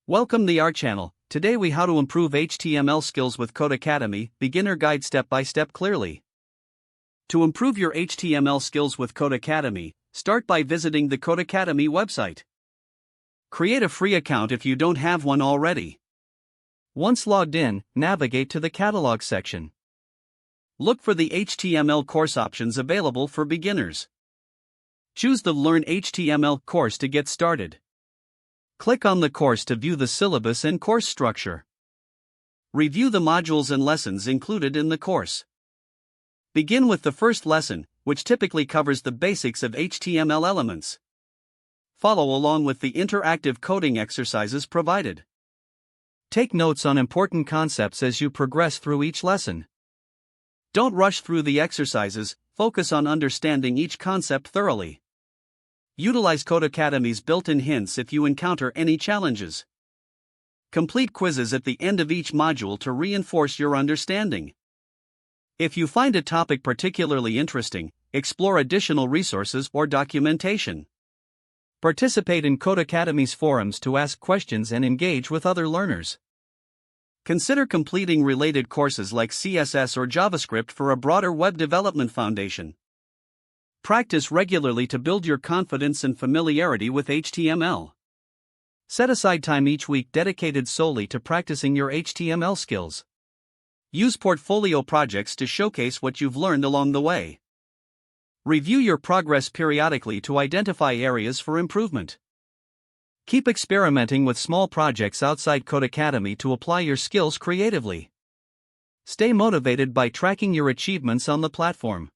Welcome to our channel. Today we how to improve HTML skills with Codecademy, beginner guide step by step clearly. To improve your HTML skills with Codecademy, start by visiting the Codecademy website. Create a free account if you don't have one already. Once logged in, navigate to the catalog section. Look for the HTML course options available for beginners. Choose the Learn HTML course to get started. Click on the course to view the syllabus and course structure. Review the modules and lessons included in the course. Begin with the first lesson, which typically covers the basics of HTML elements. Follow along with the interactive coding exercises provided. Take notes on important concepts as you progress through each lesson. Don't rush through the exercises, focus on understanding each concept thoroughly. Utilize Codecademy's built-in hints if you encounter any challenges. Complete quizzes at the end of each module to reinforce your understanding. If you find a topic particularly interesting, explore additional resources or documentation. Participate in Codecademy's forums to ask questions and engage with other learners. Consider completing related courses like CSS or JavaScript for a broader web development foundation. Practice regularly to build your confidence and familiarity with HTML. Set aside time each week dedicated solely to practicing your HTML skills. Use portfolio projects to showcase what you've learned along the way. Review your progress periodically to identify areas for improvement. Keep experimenting with small projects outside Codecademy to apply your skills creatively. Stay motivated by tracking your achievements on the platform.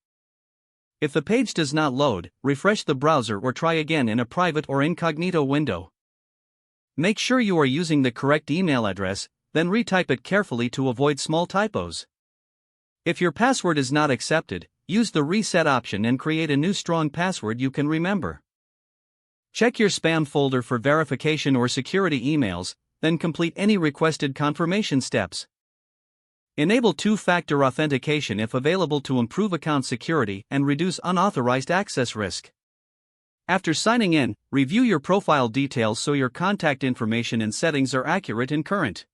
If the page does not load, refresh the browser or try again in a private or incognito window. Make sure you are using the correct email address, then retype it carefully to avoid small typos. If your password is not accepted, use the reset option and create a new strong password you can remember. Check your spam folder for verification or security emails, then complete any requested confirmation steps. Enable two-factor authentication if available to improve account security and reduce unauthorized access risk. After signing in, review your profile details so your contact information and settings are accurate and current.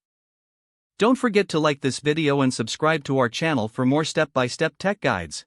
Don't forget to like this video and subscribe to our channel for more step-by-step tech guides.